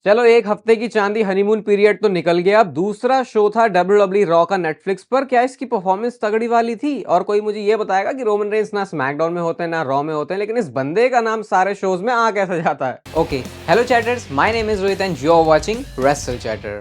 चलो एक हफ्ते की चांदी हनीमून पीरियड तो निकल गया। अब दूसरा शो था WWE रॉ का नेटफ्लिक्स पर। क्या इसकी परफॉर्मेंस तगड़ी वाली थी? और कोई मुझे ये बताएगा कि रोमन रेंस ना स्मैकडाउन में होते हैं ना रॉ में होते हैं, लेकिन इस बंदे का नाम सारे शोज में आ कैसे जाता है? Okay, hello chatters, my name is Rohit and you are watching Wrestle Chatter.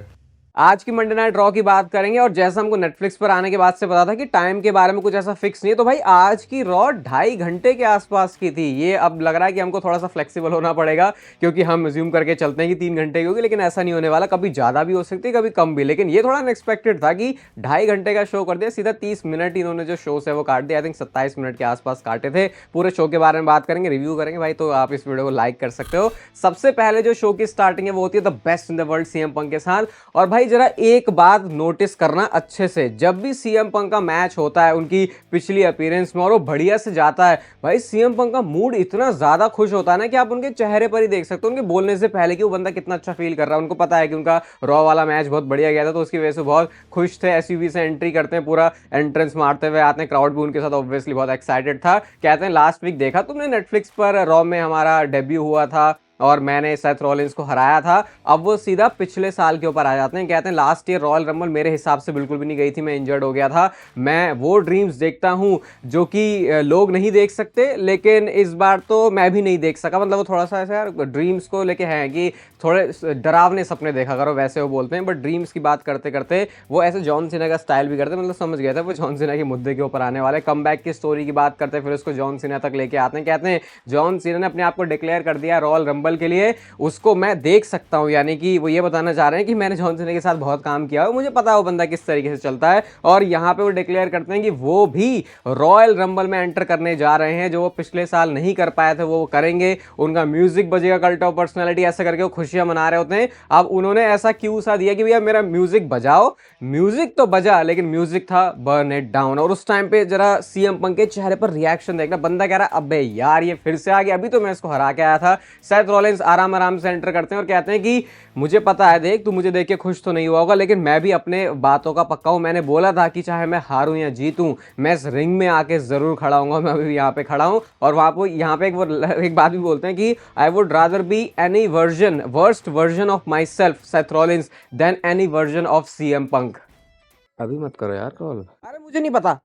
आज की मंडे नाइट रॉ की बात करेंगे। और जैसा हमको नेटफ्लिक्स पर आने के बाद से पता था कि टाइम के बारे में कुछ ऐसा फिक्स नहीं है, तो भाई आज की रॉ 2.5 घंटे के आसपास की थी। ये अब लग रहा है कि हमको थोड़ा सा फ्लेक्सिबल होना पड़ेगा, क्योंकि हम ज्यूम करके चलते हैं कि 3 घंटे की होगी, लेकिन ऐसा नहीं होने वाला। कभी ज़्यादा भी हो सकती है, कभी कम भी। लेकिन ये थोड़ा अनएक्सपेक्टेड था कि 2.5 घंटे का शो कर दिया, सीधा 30 मिनट इन्होंने जो शो है वो काट दिया। आई थिंक 27 मिनट के आसपास काटे थे। पूरे शो के बारे में बात करेंगे, रिव्यू करेंगे भाई, तो आप इस वीडियो को लाइक कर सकते हो। सबसे पहले जो शो की स्टार्टिंग है वो होती है the best in the world CM Punk के साथ। और भाई जरा एक बात नोटिस करना अच्छे से, जब भी सीएम पंक का मैच होता है उनकी पिछली अपीयरेंस में और वो बढ़िया से जाता है, भाई सीएम पंक का मूड इतना ज्यादा खुश होता है ना कि आप उनके चेहरे पर ही देख सकते हो, उनके बोलने से पहले कि वो बंदा कितना अच्छा फील कर रहा है। उनको पता है कि उनका रॉ वाला मैच बहुत बढ़िया गया था, तो उसकी वजह से बहुत खुश थे। एसयूवी से एंट्री करते हैं, पूरा एंट्रेंस मारते हुए आते हैं, क्राउड भी उनके साथ ऑब्वियसली बहुत एक्साइटेड था। कहते हैं लास्ट वीक देखा तुमने नेटफ्लिक्स पर, रॉ में हमारा डेब्यू हुआ था और मैंने सेथ रॉलिंस को हराया था। अब वो सीधा पिछले साल के ऊपर आ जाते हैं। कहते हैं लास्ट ईयर रॉयल रंबल मेरे हिसाब से बिल्कुल भी नहीं गई थी, मैं इंजर्ड हो गया था। मैं वो ड्रीम्स देखता हूँ जो कि लोग नहीं देख सकते, लेकिन इस बार तो मैं भी नहीं देख सका। मतलब वो थोड़ा सा ऐसा यार ड्रीम्स को लेके हैं कि थोड़े डरावने सपने देखा करो, वैसे वो बोलते हैं। बट ड्रीम्स की बात करते करते वो ऐसे जॉन सीना का स्टाइल भी करते हैं। मतलब समझ गया था वो जॉन सीना के मुद्दे के ऊपर आने वाले। कम बैक की स्टोरी की बात करते हैं, फिर उसको जॉन सीना तक लेके आते हैं। कहते हैं जॉन सीना ने अपने आप को डिक्लेयर कर दिया रॉयल रंबल के लिए, उसको मैं देख सकता हूं। यानी कि वो ये बताना चाह रहे हैं कि मैंने जॉन सीना के साथ बहुत काम किया है, मुझे पता है वो बंदा किस तरीके से चलता है। और यहां पे वो डिक्लेयर करते हैं कि वो भी रॉयल रंबल में एंटर करने जा रहे हैं, जो वो पिछले साल नहीं कर पाए थे वो करेंगे। उनका म्यूजिक बजेगा, कल्ट ऑफ पर्सनैलिटी, ऐसा करके वो खुशियां मना रहे होते हैं। अब उन्होंने ऐसा क्यों सा दिया कि भैया मेरा म्यूजिक बजाओ। म्यूजिक तो बजा, लेकिन म्यूजिक था बर्न इट डाउन। और उस टाइम पे जरा सीएम पंक के चेहरे पर रिएक्शन देखना, बंदा कह रहा है अबे यार ये फिर से आ गया, अभी तो मैं इसको हरा के आया था। सेथ रॉलिंस आराम आराम से एंटर करते हैं और कहते हैं कि मुझे पता है, देख तू मुझे देख के खुश तो नहीं हुआ होगा, लेकिन मैं भी अपने बातों का पक्का हूं। मैंने बोला था कि चाहे मैं हारूं या जीतूं, मैं इस रिंग में आके जरूर खड़ा हूंगा। मैं अभी यहाँ पे खड़ा हूं। और वहां पर यहाँ पे एक बात भी बोलते हैं कि I would rather be any version, worst version of myself Seth Rollins than any version of CM Punk. अभी मत करो यार कॉल, अरे मुझे नहीं पता।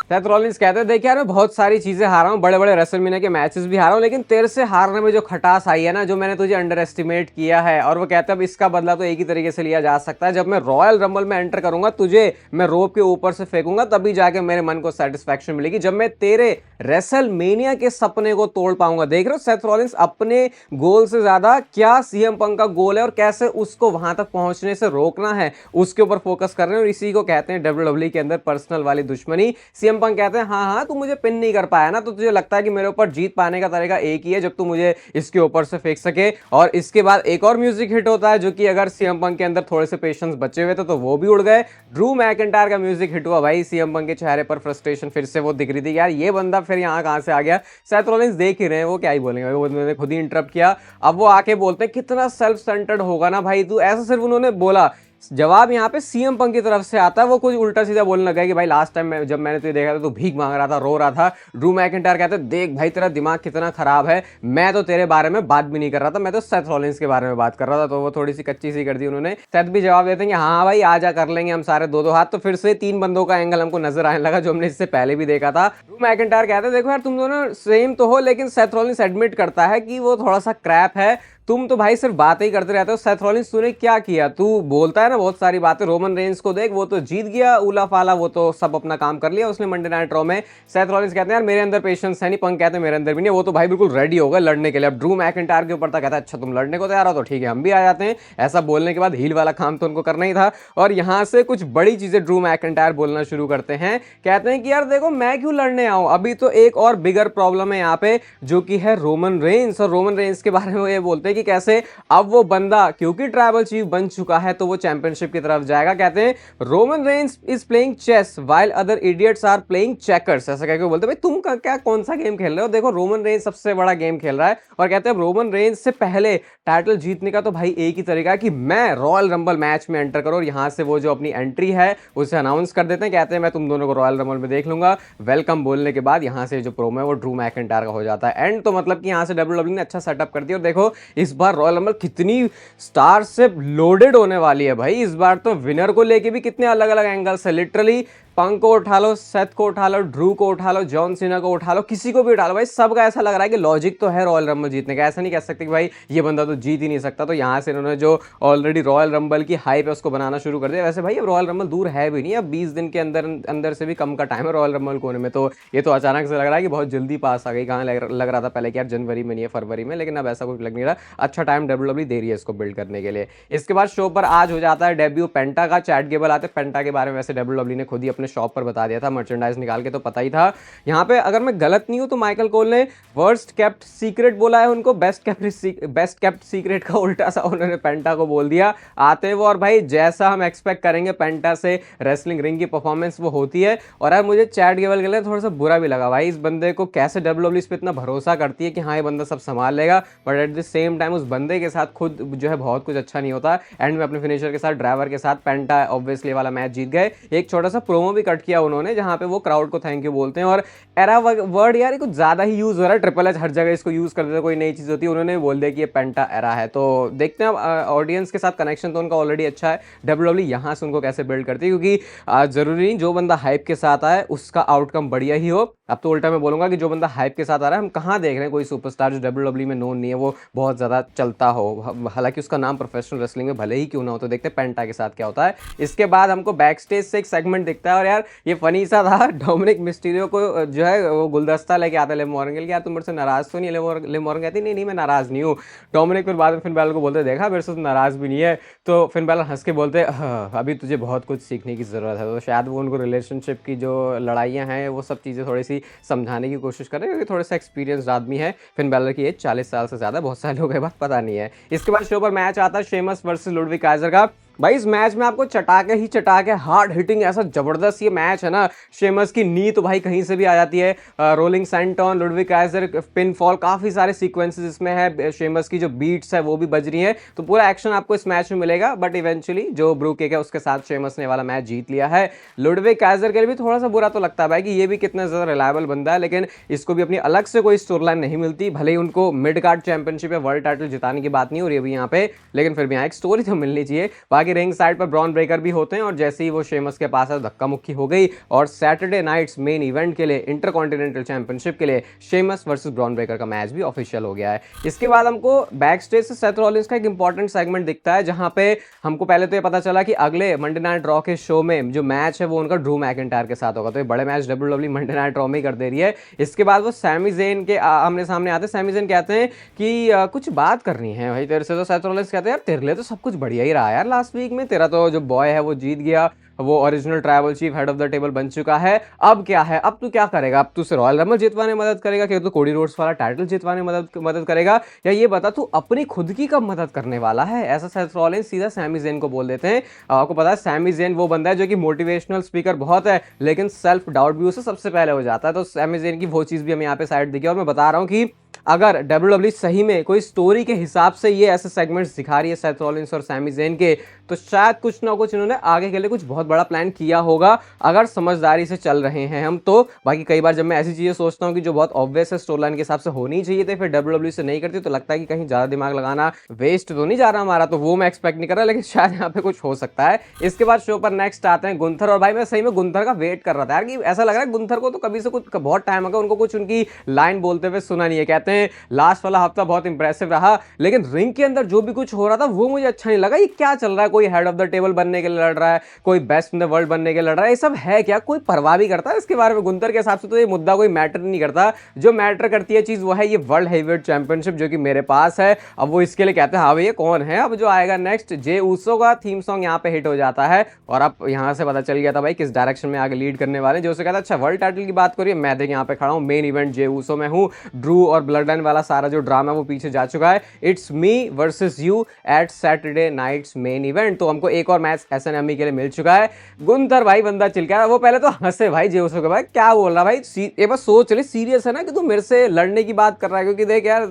सेथ रॉलिंस कहते हैं देखिए यार मैं बहुत सारी चीजें हारा हूँ, बड़े बड़े रेसलमेनिया के मैचेस भी हारा हूँ, लेकिन तेरे से हारने में जो खटास आई है ना, जो मैंने तुझे अंडर एस्टिमेट किया है। और वो कहते हैं अब इसका बदला तो एक ही तरीके से लिया जा सकता है, जब मैं रॉयल रंबल में एंटर करूंगा तुझे मैं रोप के ऊपर से फेंकूंगा, तभी जाके मेरे मन को सेटिस्फैक्शन मिलेगी, जब मैं तेरे रेसलमेनिया के सपने को तोड़ पाऊंगा। देख रहे हो सेथ रॉलिंस अपने गोल से ज्यादा क्या सीएम पंक का गोल है और कैसे उसको वहां तक पहुंचने से रोकना है, उसके ऊपर फोकस कर रहे हैं। और इसी को कहते हैं डब्ल्यूडब्ल्यूई के अंदर पर्सनल वाली दुश्मनी। सीएम पंक कहते हैं हाँ हाँ तू मुझे पिन नहीं कर पाया ना, तो तुझे लगता है कि मेरे ऊपर जीत पाने का तरीका एक ही है, जब तू मुझे इसके ऊपर से फेंक सके। और इसके बाद एक और म्यूजिक हिट होता है, जो कि अगर सीएम पंक के अंदर थोड़े से पेशेंस बचे हुए थे तो वो भी उड़ गए। ड्रू मैकिंटायर का म्यूजिक हिट हुआ। भाई सीएम पंक के चेहरे पर फ्रस्ट्रेशन फिर से वो दिख रही थी, यार ये बंदा फिर यहाँ कहां से आ गया। सेथ रॉलिंस देख ही रहे हैं वो क्या ही बोलेंगे, वो उन्होंने खुद ही इंटरप्ट किया। अब वो आके बोलते हैं कितना सेल्फ सेंटर्ड होगा ना भाई तू, ऐसा सिर्फ उन्होंने बोला। जवाब यहाँ पे सीएम पंक की तरफ से आता है, वो कुछ उल्टा सीधा बोलने लगा कि भाई लास्ट टाइम जब मैंने तुझे देखा था तो भीख मांग रहा था, रो रहा था। ड्रू मैकिंटायर कहते हैं देख भाई तेरा दिमाग कितना खराब है, मैं तो तेरे बारे में बात भी नहीं कर रहा था, मैं तो सेथ रॉलिंस के बारे में बात कर रहा था। तो वो थोड़ी सी कच्ची सी कर दी उन्होंने। सेथ भी जवाब देते हैं कि हाँ भाई आजा कर लेंगे हम सारे दो दो हाथ। तो फिर से 3 बंदों का एंगल हमको नजर आने लगा, जो हमने इससे पहले भी देखा था। ड्रू मैकिंटायर कहते हैं देखो यार तुम दोनों सेम तो हो, लेकिन सेथ रॉलिंस एडमिट करता है कि वो थोड़ा सा क्रैप है, तुम तो भाई सिर्फ बातें ही करते रहते हो। सेथ रॉलिंस तूने क्या किया, तू बोलता है ना बहुत सारी बातें। रोमन रेंस को देख, वो तो जीत गया उला फाला, वो तो सब अपना काम कर लिया उसने मंडे नाइट रॉ में। सेथ रॉलिंस कहते हैं यार मेरे अंदर पेशेंस है नहीं, पंक कहते हैं मेरे अंदर भी नहीं, वो तो भाई बिल्कुल रेडी होगा लड़ने के लिए। अब ड्रू मैकिंटायर के ऊपर था, कहता है अच्छा तुम लड़ने को तैयार हो तो ठीक है हम भी आ जाते हैं। ऐसा बोलने के बाद हील वाला काम तो उनको करना ही था। और यहां से कुछ बड़ी चीजें ड्रू मैकिंटायर बोलना शुरू करते हैं। कहते हैं कि यार देखो मैं क्यों लड़ने आऊं, अभी तो एक और बिगर प्रॉब्लम है यहाँ पे, जो कि है रोमन रेंस। और रोमन रेंस के बारे में ये बोलते हैं कि कैसे अब वो बंदा क्योंकि ट्राइबल चीफ बन चुका है तो वो चैंपियनशिप की तरफ जाएगा। कहते हैं Roman Reigns is playing chess while other idiots are playing checkers. ऐसा कहकर बोलते हैं भाई तुम क्या कौन सा गेम खेल रहे हो, देखो रोमन रेंस सबसे बड़ा गेम खेल रहा है। और कहते हैं रोमन रेंस से पहले टाइटल जीतने का तो भाई एक ही तरीका है कि मैं रॉयल रंबल मैच में एंटर करूं। और यहां से वो जो अपनी एंट्री है उसे अनाउंस कर देते हैं। कहते हैं मैं तुम दोनों को रॉयल रंबल में देख लूंगा। वेलकम बोलने के बाद यहां से जो प्रोमो है वो ड्रू मैकिंटायर का हो जाता है एंड। तो मतलब कि यहां से डब्ल्यूडब्ल्यूई ने अच्छा सेटअप कर दिया। और देखो इस बार रॉयल रंबल कितनी स्टार से लोडेड होने वाली है भाई। इस बार तो विनर को लेके भी कितने अलग अलग एंगल्स है। लिटरली पंक को उठा लो, सेथ को उठा लो, ड्रू को उठा लो, जॉन सीना को उठा लो, किसी को भी उठा लो भाई, सबका ऐसा लग रहा है कि लॉजिक तो है रॉयल रंबल जीतने का। ऐसा नहीं कह सकते कि भाई ये बंदा तो जीत ही नहीं सकता। तो यहाँ से इन्होंने जो ऑलरेडी रॉयल रंबल की हाइप है उसको बनाना शुरू कर दिया। वैसे भाई अब रॉयल रंबल दूर है भी नहीं, अब 20 दिन के अंदर अंदर से भी कम का टाइम है रॉयल रंबल को होने में। तो ये तो अचानक से लग रहा है कि बहुत जल्दी पास आ गई। कहाँ लग रहा था पहले कि यार जनवरी में नहीं है, फरवरी में, लेकिन अब ऐसा कुछ लग नहीं रहा। अच्छा टाइम डब्ल्यूडब्ल्यूई दे रही है इसको बिल्ड करने के लिए। इसके बाद शो पर आज हो जाता है डेब्यू पेंटा का। चैट गेबल आते, पेंटा के बारे में वैसे डब्ल्यूडब्ल्यूई ने खुद ही अपने शॉप पर बता दिया था, मर्चेंडाइज निकाल के, तो पता ही था। यहाँ पे अगर मैं गलत नहीं हूं तो माइकल कोल ने वर्स्ट केप्ट सीक्रेट बोला है उनको, बेस्ट केप्ट सीक्रेट का उल्टा सा उन्होंने पेंटा को बोल दिया। आते वो, और भाई जैसा हम एक्सपेक्ट करेंगे पेंटा से रेसलिंग रिंग की परफॉर्मेंस वो होती है। और यार मुझे चैट गेबल के लिए थोड़ा सा बुरा भी लगा भाई, इस बंदे को कैसे डब्ल्यूडब्ल्यूई इस पे इतना भरोसा करती है कि हाँ ये बंदा सब संभाल लेगा, but at the same time उस बंदे के साथ खुद जो है बहुत कुछ अच्छा नहीं होता। एंड में अपने फिनिशर के साथ, ड्राइवर के साथ, पेंटा ऑब्वियसली वाला मैच जीत गए। एक छोटा सा प्रोमो भी कट किया उन्होंने जहां पे वो क्राउड को थैंक यू बोलते हैं। और एरा वर्ड यार कुछ ज्यादा ही यूज हो रहा है, ट्रिपल एच हर जगह इसको यूज करते थे, कोई नई चीज होती है उन्होंने बोल दिया कि ये पेंटा एरा है। तो देखते हैं ऑडियंस के साथ कनेक्शन तो उनका ऑलरेडी अच्छा है, डब्ल्यूडब्ल्यूई यहाँ से उनको कैसे बिल्ड करती है, क्योंकि जरूरी नहीं जो बंदा हाइप के साथ आए उसका आउटकम बढ़िया ही हो। अब तो उल्टा मैं बोलूंगा कि जो बंदा हाइप के साथ आ रहा है, हम कहाँ देख रहे हैं कोई सुपरस्टार जो डब्ल्यूडब्ल्यूई में नोन नहीं है वो बहुत ज्यादा चलता हो, हालांकि उसका नाम प्रोफेशनल रेसलिंग में भले ही क्यों ना हो। तो देखते हैं पेंटा के साथ क्या होता है। इसके बाद हमको बैक स्टेज से एक सेगमेंट दिखता है, और यार ये फनी सा था। डोमिनिक मिस्टीरियो को जो है वो गुलदस्ता लेके आता है लिव मॉर्गन के लिए, यार तुम मेरे से नाराज तो नहीं है? लिव मॉर्गन कहती नहीं मैं नाराज नहीं हूँ। डोमिनिक फिर बाद में फिन बैलर को बोलते, देखा मेरे से तो नाराज भी नहीं है। तो फिन बैलर हंस के बोलते अभी तुझे बहुत कुछ सीखने की जरूरत है। तो शायद वो उनको रिलेशनशिप की जो लड़ाइयाँ हैं वो सब चीज़ें थोड़ी सी समझाने की कोशिश कर रहे हैं, क्योंकि थोड़ा सा एक्सपीरियंस आदमी है। फिन बैलर की एज 40 साल से ज़्यादा, बहुत सारे लोगों के बाद पता नहीं है। इसके बाद शो पर मैच आता है शेमस वर्सेस लुडविग काइजर का। भाई इस मैच में आपको चटाके हार्ड हिटिंग ऐसा जबरदस्त ये मैच है ना। शेमस की नी तो भाई कहीं से भी आ जाती है, रोलिंग सेंटोन, लुडविग काइजर, पिन फॉल, काफी सारे सीक्वेंसेस इसमें है। शेमस की जो बीट्स है वो भी बज रही है, तो पूरा एक्शन आपको इस मैच में मिलेगा। बट इवेंचुअली जो ब्रू केक है उसके साथ शेमस ने वाला मैच जीत लिया है। लुडविग काइजर के लिए भी थोड़ा सा बुरा तो लगता है भाई कि ये भी कितना ज्यादा रिलायबल बंदा है, लेकिन इसको भी अपनी अलग से कोई स्टोरी लाइन नहीं मिलती। भले ही उनको मिड कार्ड चैंपियनशिप या वर्ल्ड टाइटल जिताने की बात नहीं हो रही है अभी यहाँ पे, लेकिन फिर भी यहाँ एक स्टोरी तो मिलनी चाहिए। बाकी रिंग साइड पर ब्रॉन ब्रेकर भी होते हैं, और जैसे ही वो शेमस के पास है धक्का मुक्की हो गई, और सैटरडे नाइट्स मेन इवेंट के लिए, इंटरकॉन्टिनेंटल चैंपियनशिप के लिए शेमस वर्सेस ब्रॉन ब्रेकर का मैच भी ऑफिशियल हो गया है। इसके बाद हमको बैक स्टेज से सेथ रॉलिंस का एक इंपॉर्टेंट सेगमेंट दिखता है, जहां पे हमको पहले तो ये पता चला कि अगले मंडे नाइट रॉ के शो में जो मैच है वो उनका ड्रू मैकिंटायर के साथ होगा। तो ये बड़े match WWE Monday night raw में ही कर दे रही है। इसके बाद वो सैमी ज़ेन के आमने सामने आते हैं। सैमी ज़ेन कहते हैं कि कुछ बात करनी है भाई तेरे से। तो सेथ रॉलिंस कहते हैं यार तेरे लिए तो सब कुछ बढ़िया ही रहा यार लास्ट वीक में, तेरा तो जो बॉय है वो जीत गया, वो original tribal chief head of the table बन चुका है। अब क्या है, अब तू क्या करेगा? अब तू उसे रॉयल रंबल जितवाने मदद करेगा, क्या तू कोडी रोड्स वाला टाइटल जितवाने मदद करेगा, या ये बता तू अपनी खुद की कब मदद करने वाला है? ऐसा सेथ रॉलिंस सीधा सैमी ज़ेन को बोल देते हैं। आपको पता है सैमी ज़ेन वो बंदा है जो कि मोटिवेशनल स्पीकर बहुत है, लेकिन सेल्फ डाउट भी उसे सबसे पहले हो जाता है। तो सैमी ज़ेन की वो चीज़ भी हमें यहाँ पे साइड दिखी। और मैं बता रहा हूँ कि अगर डब्ल्यूडब्ल्यूई सही में कोई स्टोरी के हिसाब से ये ऐसे सेगमेंट्स दिखा रही है सेथ रॉलिंस और सैमी ज़ेन के, तो शायद कुछ ना कुछ इन्होंने आगे के लिए कुछ बहुत बड़ा प्लान किया होगा, अगर समझदारी से चल रहे हैं हम तो। बाकी कई बार जब मैं ऐसी चीजें सोचता हूँ कि जो बहुत ऑब्वियस है स्टोरी लाइन के हिसाब से होनी चाहिए थे, फिर डब्ल्यूडब्ल्यूई से नहीं करती, तो लगता है कि कहीं ज्यादा दिमाग लगाना वेस्ट तो नहीं जा रहा हमारा। तो वो मैं एक्सपेक्ट नहीं कर रहा, लेकिन शायद यहाँ पे कुछ हो सकता है। इसके बाद शो पर नेक्स्ट आते हैं गुंथर। और भाई मैं सही में गुंथर का वेट कर रहा था यार, कि ऐसा लग रहा है गुंथर को तो कभी से कुछ बहुत टाइम होगा उनको कुछ उनकी लाइन बोलते हुए सुना नहीं है। कहते हैं लास्ट वाला हफ्ता बहुत इंप्रेसिव रहा, लेकिन रिंग के अंदर जो भी कुछ हो रहा था वो मुझे अच्छा नहीं लगा। ये क्या चल रहा है? कोई हेड ऑफ द टेबल बनने के लिए लड़ रहा है, कोई बेस्ट इन द वर्ल्ड बनने के लिए लड़ रहा है, ये सब है क्या? कोई परवाह भी करता है इसके बारे में? गुंथर के हिसाब से तो ये मुद्दा कोई मैटर नहीं करता। जो मैटर करती है चीज वो है ये वर्ल्ड हेवीवेट चैंपियनशिप जो कि मेरे पास है। अब वो इसके लिए कहते हैं हाँ भैया कौन है अब जो आएगा नेक्स्ट। जे ऊसो का थीम सॉन्ग यहाँ पे हिट हो जाता है, और अब यहाँ से पता चल गया था भाई किस डायरेक्शन में आगे लीड करने वाले। जो उसे कहता है अच्छा वर्ल्ड टाइटल की बात करिए, मैं देख यहाँ पे खड़ा हूँ, मेन इवेंट जे ऊसो में हूँ, ड्रू और ब्लड लाइन वाला सारा जो ड्रामा वो पीछे जा चुका है। It's me versus you at Saturday Night's Main Event. तो हमको एक और मैच एसएनएमई के लिए मिल चुका है। गुंथर भाई बंदा चिल्का, वो पहले तो हंसे भाई जे ऊसो के भाई क्या बोल रहा भाई, ये बस सोच ले सीरियस है ना कि तू मेरे से लड़ने की बात कर रहा है? क्योंकि देख यार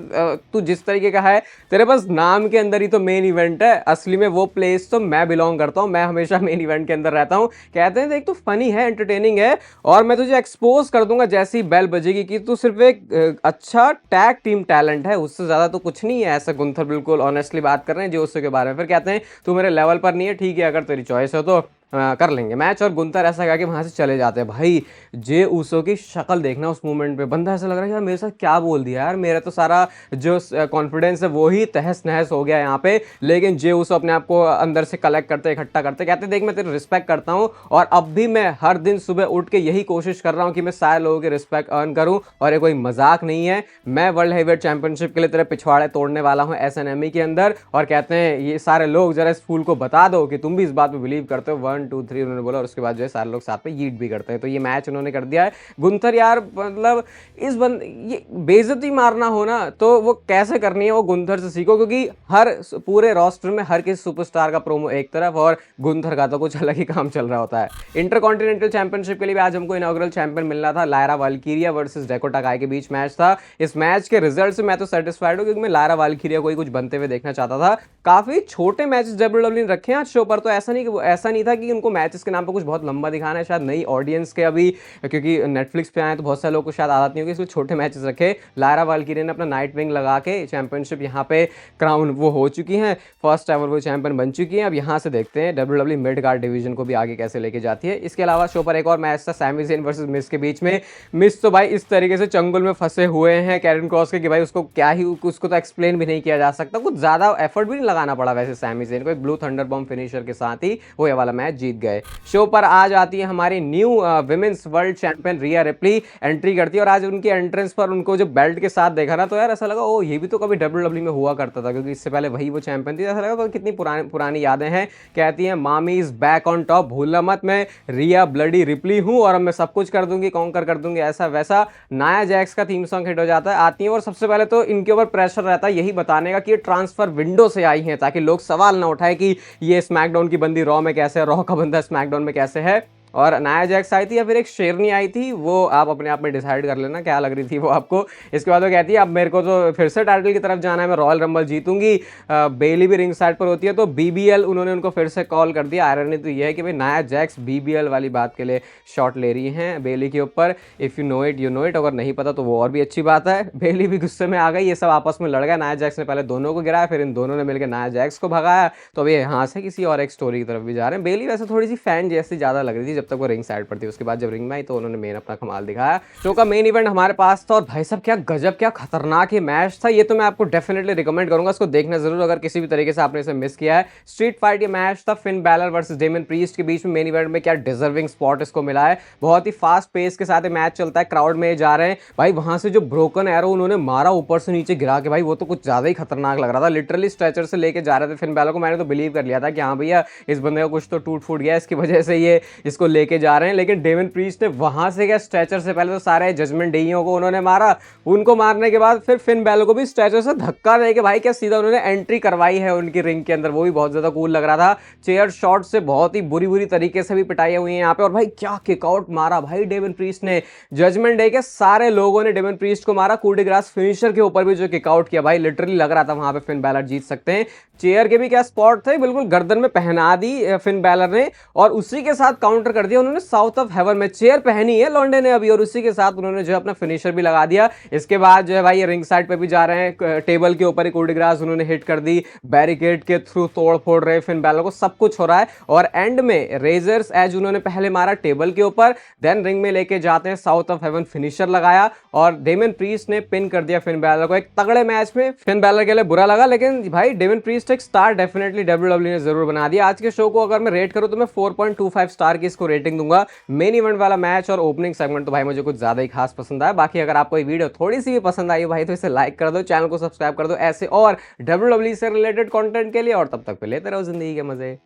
तू जिस तरीके का है, तेरे पास नाम के अंदर ही तो मेन इवेंट है, असली में वो प्लेस तो मैं बिलोंग करता हूँ, मैं हमेशा मेन इवेंट के अंदर रहता हूँ। कहते हैं देख तू फनी है, एंटरटेनिंग है, और मैं तुझे एक्सपोज कर दूंगा जैसी बेल बजेगी कि तू सिर्फ एक अच्छा टैग टैग टीम टैलेंट है, उससे ज्यादा तो कुछ नहीं है। ऐसा गुंथर बिल्कुल ऑनेस्टली बात कर रहे हैं जो उसके बारे में। फिर कहते हैं तू मेरे लेवल पर नहीं है, ठीक है, अगर तेरी चॉइस हो तो कर लेंगे मैच। और गुंथर ऐसा कहा कि वहां से चले जाते हैं। भाई जे ऊसो की शक्ल देखना उस मोमेंट पे, बंदा ऐसा लग रहा है कि यार मेरे साथ क्या बोल दिया यार, मेरा तो सारा जो कॉन्फिडेंस है वो ही तहस नहस हो गया यहाँ पे। लेकिन जे ऊसो अपने आप को अंदर से कलेक्ट करते, इकट्ठा करते, कहते देख मैं तेरी रिस्पेक्ट करता हूँ और अब भी मैं हर दिन सुबह उठ के यही कोशिश कर रहा हूँ कि मैं सारे लोगों की रिस्पेक्ट अर्न करूँ, और ये कोई मजाक नहीं है। मैं वर्ल्ड हेवीवेट चैंपियनशिप के लिए तेरे पिछवाड़े तोड़ने वाला हूँ SNME के अंदर। और कहते हैं ये सारे लोग जरा इस फूल को बता दो कि तुम भी इस बात पे बिलीव करते हो। 1 2 3 उन्होंने बोला, और उसके बाद जो है सारे लोग साथ में यीट भी करते हैं। तो ये मैच उन्होंने कर दिया है। गुंथर यार मतलब इस ये बेइज्जती मारना हो ना तो वो कैसे करनी है वो गुंथर से सीखो, क्योंकि हर पूरे रोस्टर में हर किसी सुपरस्टार का प्रोमो एक तरफ और गुंथर का तो कुछ अलग ही काम चल रहा होता है। इंटरकॉन्टिनेंटल चैंपियनशिप के लिए भी आज हमको इनॉग्रल चैंपियन मिलना था। लायरा वाल्कीरिया वर्सेस डेकोटा काय के बीच मैच था। इस मैच के रिजल्ट से मैं तो सेटिस्फाइड हूं, क्योंकि मैं लायरा वाल्कीरिया को ही कुछ बनते हुए देखना चाहता था। काफी छोटे मैचेस WWE ने रखे हैं आज शो पर, तो ऐसा नहीं था कि उनको मैचेस के नाम पर कुछ बहुत लंबा दिखाना है। शायद नई ऑडियंस के अभी, क्योंकि नेटफ्लिक्स पे आए तो बहुत सारे लोग को शायद आदत नहीं होगी, इसलिए छोटे मैचेस रखे। लायरा वाल्कीरिया ने अपना नाइट विंग लगा के चैंपियनशिप यहाँ पे क्राउन वो हो चुकी हैं, फर्स्ट एवर वो चैंपियन बन चुकी हैं। अब यहाँ से देखते हैं WWE मिड कार्ड डिवीजन को भी आगे कैसे लेके जाती है। इसके अलावा शो पर एक और मैच था सैमी ज़ेन वर्सेस मिस के बीच में। मिस तो भाई इस तरीके से चंगुल में फंसे हुए हैं कैरन क्रॉस के कि भाई उसको क्या ही, उसको तो एक्सप्लेन भी नहीं किया जा सकता। कुछ ज्यादा एफर्ट भी नहीं लगाना पड़ा वैसे सैमी ज़ेन को, एक ब्लू थंडर बॉम्ब फिनिशर के साथ ही वो ये वाला मैच जीत गए। शो पर आज आती है हमारी न्यू विमेंस वर्ल्ड चैंपियन रिया रिप्ली एंट्री करती है। और आज उनकी एंट्रेंस पर उनको जो बेल्ट के साथ देखा ना तो यार ऐसा लगा ओ ये भी तो कभी WWE में हुआ करता था, क्योंकि इससे पहले वही वो चैंपियन थी। ऐसा लगा तो कितनी पुरानी यादें हैं। कहती है मामी इज बैक ऑन टॉप, भूलना मत मैं रिया ब्लडी रिप्ली हूं और अब मैं सब कुछ कर दूंगी, कॉन्कर कर दूंगी, ऐसा वैसा। नाया जैक्स का थीम सॉन्ग हिट हो जाता है, आती है और सबसे पहले तो इनके ऊपर प्रेशर रहता है यही बताने का कि ये ट्रांसफर विंडो से आई है, ताकि लोग सवाल ना उठाए कि ये स्मैकडाउन की बंदी रॉ में कैसे है, रॉ का बंदा स्मैकडाउन में कैसे है। और नाया जैक्स आई थी या फिर एक शेरनी आई थी, वो आप अपने आप में डिसाइड कर लेना क्या लग रही थी वो आपको। इसके बाद वो कहती है अब मेरे को तो फिर से टाइटल की तरफ जाना है, मैं रॉयल रंबल जीतूंगी। बेली भी रिंग साइड पर होती है तो BBL उन्होंने उनको फिर से कॉल कर दिया। आयरनी तो ये है कि भाई नाया जैक्स BBL वाली बात के लिए शॉट ले रही हैं बेली के ऊपर। If you know it you know it, अगर नहीं पता तो वो और भी अच्छी बात है। बेली भी गुस्से में आ गई, ये सब आपस में लड़ गया। नाया जैक्स ने पहले दोनों को गिराया, फिर इन दोनों ने मिलकर नाया जैक्स को भगाया। तो अभी यहाँ से किसी और एक स्टोरी की तरफ भी जा रहे हैं। बेली वैसे थोड़ी सी फैन जैसी ज़्यादा लग रही थी जब तक वो रिंग साइड पर थी, उसके बाद जब रिंग में आई तो उन्होंने मेन अपना कमाल दिखाया। शो का मेन इवेंट हमारे पास था और भाई साहब क्या गजब, क्या खतरनाक ये मैच था। ये तो मैं आपको डेफिनेटली रिकमेंड करूंगा, इसको देखना जरूर अगर किसी भी तरीके से आपने इसे मिस किया है। स्ट्रीट फाइट ये मैच था Finn Balor versus Damian Priest के बीच में। मेन इवेंट में क्या डिजर्विंग स्पॉट इसको मिला है, बहुत ही फास्ट पेस के साथ मैच चलता है, क्राउड में जा रहे हैं भाई। वहां से जो ब्रोकन एरो उन्होंने मारा ऊपर से नीचे गिरा के, भाई वो तो कुछ ज्यादा ही खतरनाक लग रहा था। लिटरली स्ट्रेचर से लेके जा रहे थे फिन बैलर को, मैंने तो बिलीव कर लिया था कि हाँ भैया इस बंदे का कुछ तो टूट फूट गया, इसकी वजह से ये इसको लेके जा रहे हैं। लेकिन डेमन प्रीस्ट ने वहां से क्या स्ट्रेचर से पहले तो सारे जजमेंट डेइयों को उन्होंने मारा, उनको मारने के बाद फिर फिन बैलर को भी स्ट्रेचर से धक्का दे के भाई क्या सीधा उन्होंने एंट्री करवाई है उनकी रिंग के अंदर, वो भी बहुत ज्यादा कूल लग रहा था। चेयर शॉट से बहुत ही बुरी तरीके से भी पिटाई हुई है यहाँ पे। और भाई क्या किकआउट मारा भाई डेमन प्रीस्ट ने, जजमेंट डे के सारे लोगों ने डेमन प्रीस्ट को मारा। कूल डे ग्रास फिनिशर के ऊपर भी जो किकआउट किया भाई, लिटरली लग रहा था वहां पे फिन बैलर जीत सकते हैं। चेयर के भी क्या स्पॉट थे, बिल्कुल गर्दन में पहना दी फिन बैलर ने और उसी के साथ काउंटर कर दिया उन्होंने साउथ ऑफ हेवन में। चेयर पहनी है लॉन्डे ने अभी और उसी के साथ उन्होंने जो है अपना फिनिशर भी लगा दिया। इसके बाद जो है भाई ये रिंग साइड पे भी जा रहे हैं, टेबल के ऊपर ही कूल डे ग्रास उन्होंने हिट कर दी, बैरिकेड के थ्रू तोड़ फोड़ रहे फिन बैलर को, सब कुछ हो रहा है। और एंड में रेजर्स एज उन्होंने पहले मारा टेबल के ऊपर, देन रिंग में लेके जाते हैं, साउथ ऑफ हेवन फिनिशर लगाया और डेमन प्रीस्ट ने पिन कर दिया फिन बैलर को। एक तगड़े मैच में फिन बैलर के लिए बुरा लगा, लेकिन भाई डेमन प्रीस्ट एक स्टार डेफिनेटली WWE ने जरूर बना दिया। आज के शो को अगर मैं रेट करूं तो मैं 4.25 स्टार की इसको रेटिंग दूंगा। मेन इवेंट वाला मैच और ओपनिंग सेगमेंट तो भाई मुझे कुछ ज्यादा ही खास पसंद आया। बाकी अगर आपको ये वीडियो थोड़ी सी भी पसंद आई भाई तो इसे लाइक कर दो, चैनल को सब्सक्राइब कर दो ऐसे और WWE से रिलेटेड कंटेंट के लिए। और तब तक पे लेते रहो जिंदगी के मजे।